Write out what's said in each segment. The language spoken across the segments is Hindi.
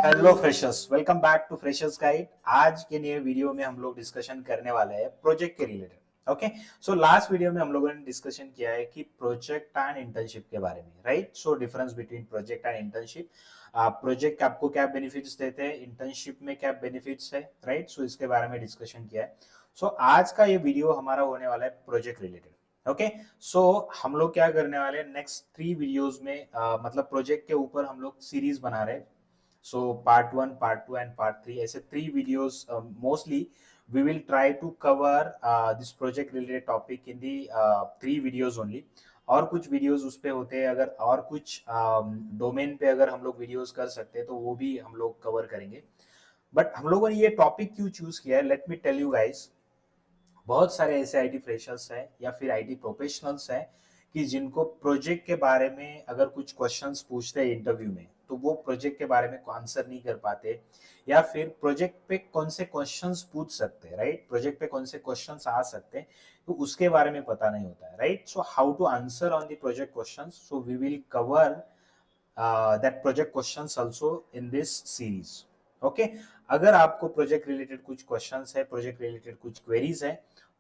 Hello freshers, welcome back to freshers guide. आज के नए वीडियो में हम लोग डिस्कशन करने वाले हैं प्रोजेक्ट के related. Okay, so last video में हम लोगों ने डिस्कशन किया है कि प्रोजेक्ट एंड इंटर्नशिप के बारे में, right. So difference between project and internship, project आपको क्या बेनिफिट्स देते हैं, इंटर्नशिप में क्या बेनिफिट्स है, राइट। सो इसके बारे में डिस्कशन किया है। सो आज का ये वीडियो हमारा होने वाला है प्रोजेक्ट रिलेटेड। ओके, सो हम लोग क्या करने वाले हैं नेक्स्ट 3 वीडियोस में, मतलब प्रोजेक्ट के ऊपर हम लोग सीरीज बना रहे हैं। So part 1, part 2 and part 3 ऐसे 3 videos, mostly we will try to cover this project related topic in the 3 videos only। और कुछ वीडियोस उस पे होते हैं, अगर और कुछ डोमेन पे अगर हम लोग वीडियोस कर सकते हैं तो वो भी हम लोग कवर करेंगे। बट हम लोगों ने ये टॉपिक क्यों चूज किया है, let me tell you guys. बहुत सारे ऐसे आईटी फ्रेशर्स हैं या फिर आईटी प्रोफेशनल्स हैं कि जिनको प्रोजेक्ट के बारे में अगर कुछ क्वेश्चंस पूछते हैं इंटरव्यू में तो वो प्रोजेक्ट के बारे में आंसर नहीं कर पाते, या फिर प्रोजेक्ट पे कौन से क्वेश्चंस पूछ सकते हैं, राइट। प्रोजेक्ट पे कौन से क्वेश्चंस आ सकते हैं तो उसके बारे में पता नहीं होता है, right. So how to answer on the project questions, so we will cover that project questions also in this series। Okay, अगर आपको प्रोजेक्ट रिलेटेड कुछ क्वेश्चंस है, प्रोजेक्ट रिलेटेड कुछ क्वेरीज है,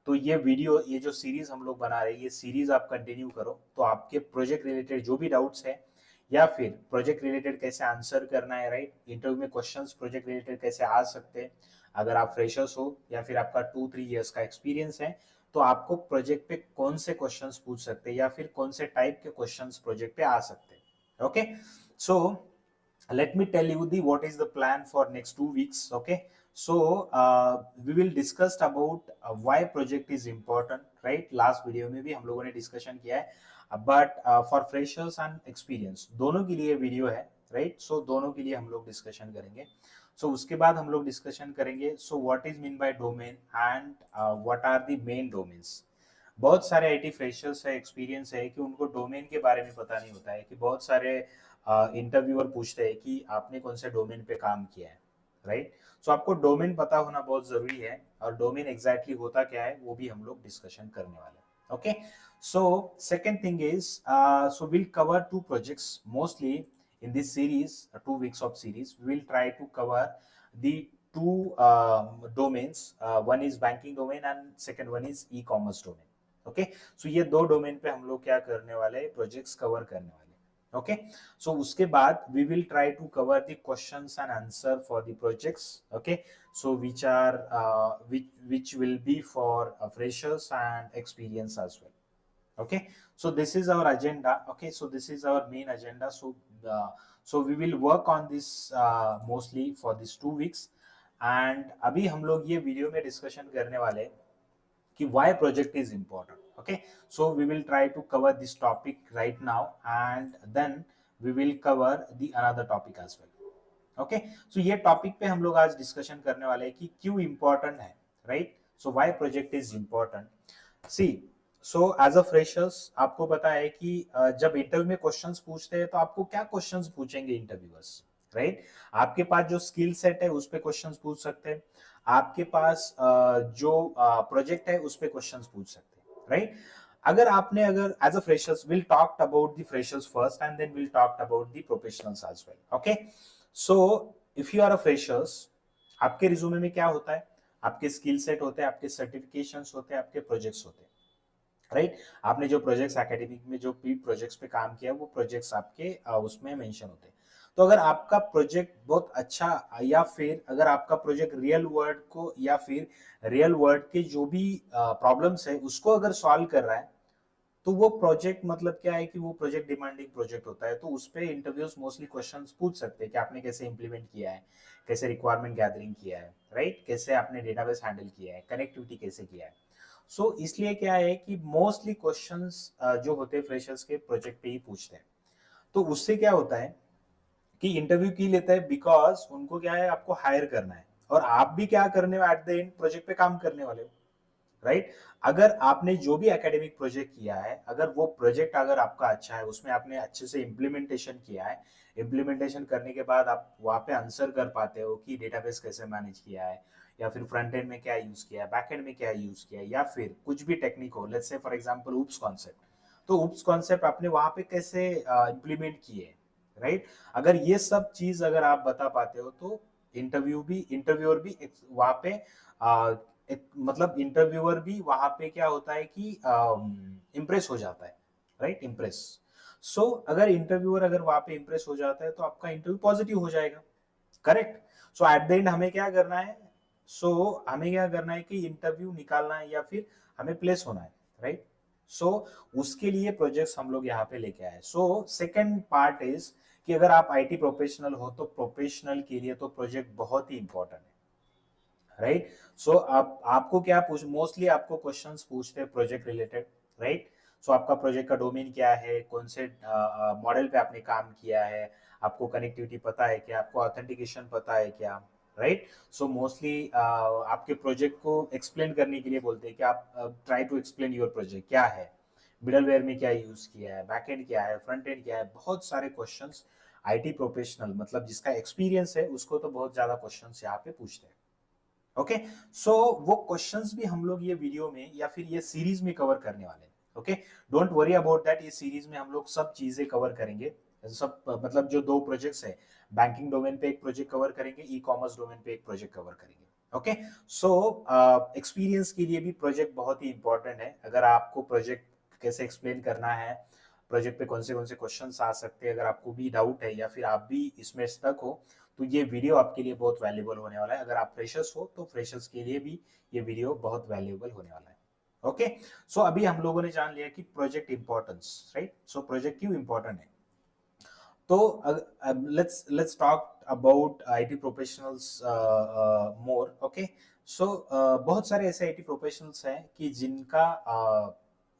तो ये वीडियो, ये जो सीरीज हम लोग बना रहे हैं, ये सीरीज आप कंटिन्यू करो तो आपके प्रोजेक्ट रिलेटेड जो भी डाउट्स है या फिर प्रोजेक्ट रिलेटेड कैसे आंसर करना है, राइट। इंटरव्यू में क्वेश्चंस प्रोजेक्ट रिलेटेड कैसे आ सकते हैं, अगर आप फ्रेशर्स हो या फिर आपका 2-3 इयर्स का एक्सपीरियंस है तो आपको प्रोजेक्ट पे कौन से क्वेश्चंस पूछ सकते हैं या फिर कौन से टाइप के क्वेश्चंस प्रोजेक्ट पे आ सकते हैं। Okay, so let me tell you the what is the plan for next 2 weeks। Okay, so we will discuss about why project is important, right। last video में भी हम लोगों ने discussion किया है, but for freshers and experience दोनों के लिए वीडियो है, right। so दोनों के लिए हम लोग discussion करेंगे। so उसके बाद हम लोग discussion करेंगे so what is mean by domain and what are the main domains। बहुत सारे आईटी फ्रेशर्स है, एक्सपीरियंस है कि उनको डोमेन के बारे में पता नहीं होता है, कि बहुत सारे इंटरव्यूअर पूछते हैं कि आपने कौन से डोमेन पे काम किया है, राइट। सो आपको डोमेन पता होना बहुत जरूरी है, और डोमेन एग्जैक्टली होता क्या है वो भी हम लोग डिस्कशन करने वाले हैं। Okay, so second thing is, so will cover 2 projects mostly in this series, 2 weeks of series we will try to cover the two domains, one is banking domain and second one is e-commerce domain। Okay, so ये 2 डोमेन पे हम लोग क्या करने वाले हैं, प्रोजेक्ट्स कवर करने वाले हैं। ओके, सो उसके बाद we will try to cover the questions and answer for the projects. Okay, so which are which will be for freshers and experience as well। okay, so this is our agenda। okay, so this is our main agenda। uh, so we will work on this mostly for these 2 weeks। and अभी हम लोग ये वीडियो में डिस्कशन करने वाले हैं कि why project is important। okay, so we will try to cover this topic right now and then we will cover the another topic as well। okay, so ये टॉपिक पे हम लोग आज डिस्कशन करने वाले हैं कि क्यों इंपॉर्टेंट है, right. So why project is important. See, so as a freshers आपको पता है कि जब इंटरव्यू में क्वेश्चंस पूछते हैं तो आपको क्या क्वेश्चंस पूछेंगे इंटरव्यूअर्स, राइट। आपके पास जो स्किल सेट है उस पे क्वेश्चंस पूछ सकते हैं, आपके पास जो प्रोजेक्ट है उस पे क्वेश्चंस पूछ सकते हैं, राइट। अगर as a freshers will talk about the freshers first and then will talk about the professionals as well. Okay, so if you are a freshers, आपके रिज्यूमे में क्या होता है, आपके स्किल सेट होते हैं, आपके सर्टिफिकेशंस होते हैं, आपके प्रोजेक्ट्स होते हैं, राइट। आपने जो प्रोजेक्ट्स एकेडमिक में जो भी प्रोजेक्ट्स पे काम किया वो प्रोजेक्ट्स आपके उसमें मेंशन होते हैं। तो अगर आपका प्रोजेक्ट बहुत अच्छा, या फिर अगर आपका प्रोजेक्ट रियल वर्ल्ड को या फिर रियल वर्ल्ड के जो भी प्रॉब्लम्स है उसको अगर सॉल्व कर रहा है तो वो प्रोजेक्ट मतलब क्या है कि वो प्रोजेक्ट डिमांडिंग प्रोजेक्ट होता है। तो उस पे इंटरव्यूज मोस्टली क्वेश्चंस पूछ सकते हैं कि आपने कैसे इंप्लीमेंट किया है, कैसे रिक्वायरमेंट गैदरिंग किया है, राइट, कैसे आपने डेटाबेस हैंडल किया है, कनेक्टिविटी कैसे किया है। सो इसलिए क्या है कि मोस्टली क्वेश्चंस जो होते हैं फ्रेशर्स के प्रोजेक्ट पे ही पूछते हैं। तो उससे क्या होता है कि इंटरव्यू की लेता है, बिकॉज उनको क्या है, आपको हायर करना है और आप भी क्या करने एट द एंड प्रोजेक्ट पे काम करने वाले हो, राइट। अगर आपने जो भी एकेडमिक प्रोजेक्ट किया है, अगर वो प्रोजेक्ट अगर आपका अच्छा है, उसमें आपने अच्छे से इम्प्लीमेंटेशन किया है, इम्प्लीमेंटेशन करने के बाद आप वहां पे आंसर कर पाते हो कि डेटाबेस कैसे मैनेज किया है, या फिर फ्रंट एंड में क्या यूज किया है, बैक एंड में क्या यूज किया है, या फिर कुछ भी टेक्निक हो, let's say for example oops concept, तो ऊप्स कॉन्सेप्ट आपने वहां पे कैसे इम्प्लीमेंट किए, राइट। अगर ये सब चीज अगर आप बता पाते हो तो इंटरव्यूअर भी वहां पे मतलब इंटरव्यूअर भी वहां पे क्या होता है कि इम्प्रेस हो जाता है, राइट, इम्प्रेस। सो अगर इंटरव्यूअर अगर वहां पे इम्प्रेस हो जाता है तो आपका इंटरव्यू पॉजिटिव हो जाएगा, correct. So at the end हमें क्या करना है, हमें क्या करना है कि इंटरव्यू निकालना है या फिर हमें प्लेस होना है, राइट। सो उसके लिए प्रोजेक्ट्स हम लोग यहाँ पे लेके आए। सो सेकंड पार्ट इज कि अगर आप आईटी प्रोफेशनल हो तो प्रोफेशनल के लिए तो प्रोजेक्ट बहुत ही इंपॉर्टेंट है, राइट। सो आप आपको क्या पूछ मोस्टली आपको क्वेश्चंस पूछते हैं प्रोजेक्ट रिलेटेड, राइट। सो आपका प्रोजेक्ट का डोमेन क्या है, कौन से मॉडल पे आपने काम किया है, आपको कनेक्टिविटी पता है क्या, आपको ऑथेंटिकेशन पता है क्या, राइट। सो मोस्टली आपके प्रोजेक्ट को एक्सप्लेन करने के लिए बोलते हैं कि आप try to explain your project क्या है, मिडलवेयर में क्या यूज किया है, बैकएंड क्या है, फ्रंट एंड क्या है, बहुत सारे क्वेश्चंस। आईटी प्रोफेशनल मतलब जिसका एक्सपीरियंस है उसको तो बहुत ज्यादा क्वेश्चंस यहाँ पे पूछते हैं। ओके। सो वो क्वेश्चंस भी हम लोग ये वीडियो में या फिर ये सीरीज में कवर करने वाले हैं। Okay, don't worry about that, ये सीरीज में हम लोग सब चीजें कवर करेंगे। सब मतलब जो दो प्रोजेक्ट्स है, बैंकिंग डोमेन पे एक प्रोजेक्ट कवर करेंगे, ई कॉमर्स डोमेन पे एक प्रोजेक्ट कवर करेंगे। ओके। सो एक्सपीरियंस के लिए भी प्रोजेक्ट बहुत ही इंपॉर्टेंट है। अगर आपको प्रोजेक्ट कैसे एक्सप्लेन करना है, प्रोजेक्ट पे कौन से क्वेश्चन आ सकते हैं, अगर आपको भी डाउट है या फिर आप भी इसमें स्टक हो, तो ये वीडियो आपके लिए बहुत वैल्यूएबल होने वाला है। अगर आप फ्रेशर्स हो तो फ्रेशर्स के लिए भी ये वीडियो बहुत वैल्यूएबल होने वाला है। ओके। सो अभी हम लोगों ने जान लिया कि project importance, right. So project क्यों इंपॉर्टेंट है। तो let's talk about IT professionals more. Okay. So बहुत सारे ऐसे आईटी प्रोफेशनल्स हैं कि जिनका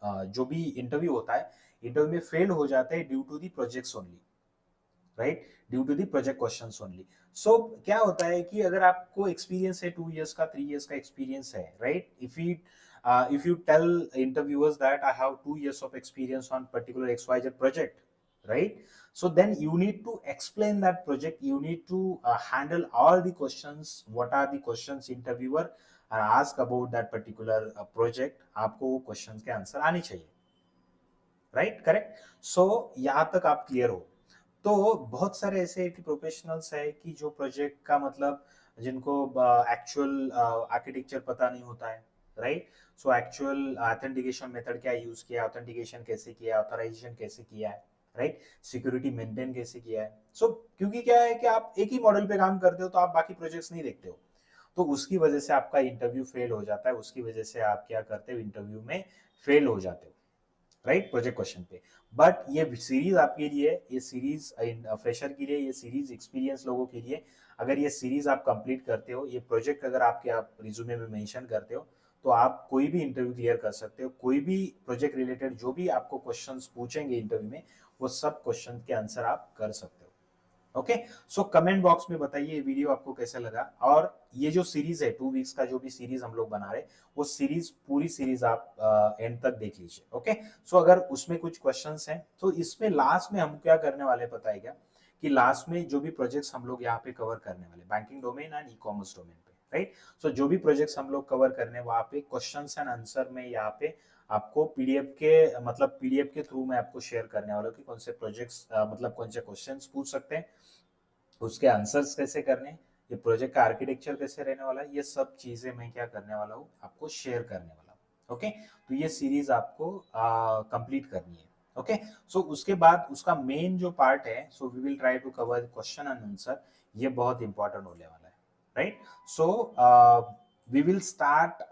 जो भी इंटरव्यू होता है, इंटरव्यू में फेल हो जाते हैं due to the projects only, right, due to the project questions only. So क्या होता है कि अगर आपको एक्सपीरियंस है 2 इयर्स का, 3 इयर्स का एक्सपीरियंस है, right, if you tell interviewers that I have 2 years of experience on particular XYZ project, right, so then you need to explain that project, you need to handle all the questions, what are the questions interviewer ask about that particular project, आपको वो क्वेश्चंस के आंसर आने चाहिए, राइट, करेक्ट। सो यहाँ तक आप क्लियर हो। तो बहुत सारे ऐसे प्रोफेशनल्स है कि जो प्रोजेक्ट का मतलब जिनको एक्चुअल आर्किटेक्चर पता नहीं होता है, right. So actual authentication method क्या यूज किया, ऑथेंटिकेशन कैसे किया, ऑथराइजेशन कैसे किया है, राइट, सिक्योरिटी मेंटेन कैसे किया है। सो क्योंकि क्या है कि आप एक ही मॉडल पे काम करते हो तो आप बाकी प्रोजेक्ट्स नहीं देखते हो, तो उसकी वजह से आपका इंटरव्यू फेल हो जाता है, उसकी वजह से आप क्या करते हो, इंटरव्यू में फेल हो जाते हो, राइट, प्रोजेक्ट क्वेश्चन पे। बट ये सीरीज आपके लिए, ये सीरीज फ्रेशर के लिए, ये सीरीज एक्सपीरियंस लोगों के लिए, अगर ये सीरीज आप कंप्लीट करते हो, ये प्रोजेक्ट अगर आपके आप रिज्यूमे में मेंशन करते हो, तो आप कोई भी इंटरव्यू क्लियर कर सकते हो। कोई भी प्रोजेक्ट रिलेटेड जो भी आपको क्वेश्चंस पूछेंगे इंटरव्यू में, वो सब क्वेश्चन के आंसर आप कर सकते हो। ओके। सो कमेंट बॉक्स में बताइए ये वीडियो आपको कैसा लगा, और ये जो सीरीज है 2 वीक्स का जो भी सीरीज हम लोग बना रहे, वो सीरीज पूरी सीरीज आप एंड तक देख लीजिए। ओके। सो अगर उसमें कुछ क्वेश्चंस हैं तो इसमें लास्ट में हम क्या करने वाले पता है क्या, कि लास्ट में जो भी प्रोजेक्ट्स हम लोग यहाँ पे कवर करने वाले banking domain and e commerce domain पे, राइट। सो जो भी प्रोजेक्ट्स हम लोग कवर करने, वहां पे क्वेश्चन एंड आंसर में यहाँ पे आपको पीडीएफ के मतलब पीडीएफ के थ्रू मैं आपको शेयर करने वाला हूँ कि कौन से प्रोजेक्ट्स मतलब कौन से क्वेश्चंस पूछ सकते हैं, उसके आंसर्स कैसे करने, ये प्रोजेक्ट का आर्किटेक्चर कैसे रहने वाला है, ये सब चीजें मैं क्या करने वाला हूँ, आपको शेयर करने वाला हूँ। ओके। तो ये सीरीज आपको कंप्लीट करनी है। ओके। सो उसके बाद उसका मेन जो पार्ट है, so we will try to cover question and answer, ये बहुत इंपॉर्टेंट होने वाला है, right. So we will start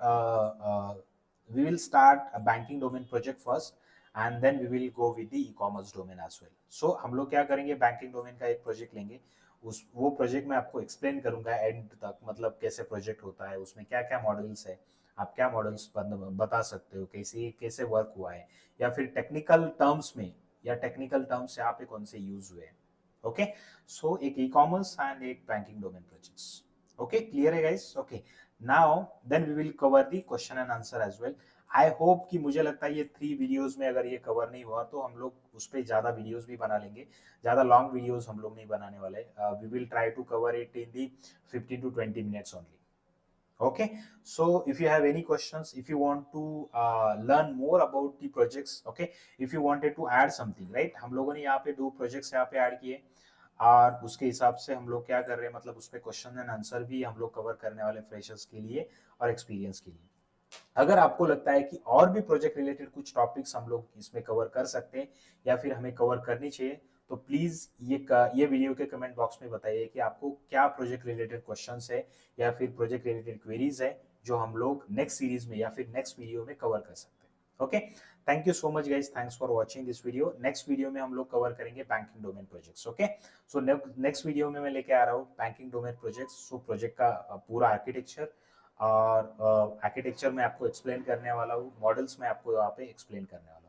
a banking domain project first, and then we will go with the e-commerce domain as well. So हम लोग क्या करेंगे, बैंकिंग डोमेन का एक प्रोजेक्ट लेंगे, उस वो प्रोजेक्ट में आपको एक्सप्लेन करूंगा एंड तक, मतलब कैसे प्रोजेक्ट होता है, उसमें क्या क्या मॉडल्स है, आप क्या मॉडल्स बता सकते हो, कैसे कैसे वर्क हुआ है, या फिर टेक्निकल टर्म्स में, या टेक्निकल टर्म्स यहाँ पे कौन से यूज हुए हैं। ओके। सो एक ई कॉमर्स एंड एक banking domain projects. Okay, clear है guys. Okay, now then we will cover the question and answer as well. I hope कि मुझे लगता है ये 3 वीडियोस में अगर ये कवर नहीं हुआ तो हम लोग उस पर ज्यादा वीडियोस भी बना लेंगे, ज्यादा लॉन्ग वीडियोस हम लोग नहीं बनाने वाले। We will try to cover it in the 15 to 20 minutes only. Okay, so if you have any questions, if you want to learn more about the projects, okay, if you wanted to add something, right, हम लोगों ने यहाँ पे 2 प्रोजेक्ट्स यहाँ पे ऐड किए और उसके हिसाब से हम लोग क्या कर रहे हैं, मतलब उसमें क्वेश्चन एंड आंसर भी हम लोग कवर करने वाले फ्रेशर्स के लिए और एक्सपीरियंस के लिए। अगर आपको लगता है कि और भी प्रोजेक्ट रिलेटेड कुछ टॉपिक्स हम लोग इसमें कवर कर सकते हैं या फिर हमें कवर करनी चाहिए, तो प्लीज ये वीडियो के कमेंट बॉक्स में बताइए कि आपको क्या प्रोजेक्ट रिलेटेड क्वेश्चंस है या फिर प्रोजेक्ट रिलेटेड क्वेरीज है जो हम लोग नेक्स्ट सीरीज में या फिर नेक्स्ट वीडियो में कवर कर सकते हैं। Okay, thank you so much guys, thanks for watching this video. Next video में हम लोग कवर करेंगे banking domain projects. Okay, so next video में मैं लेके आ रहा हूँ banking domain projects. So project का पूरा आर्किटेक्चर और आर्किटेक्चर में आपको एक्सप्लेन करने वाला हूँ, मॉडल्स में आपको यहाँ पे एक्सप्लेन करने वाला हूँ।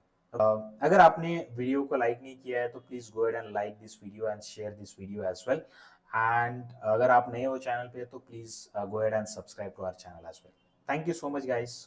अगर आपने वीडियो को लाइक नहीं किया है तो please go ahead and like this video and share this video as well. And अगर आप नए हो चैनल पे तो please go ahead and subscribe to our channel as well. Thank you so much guys.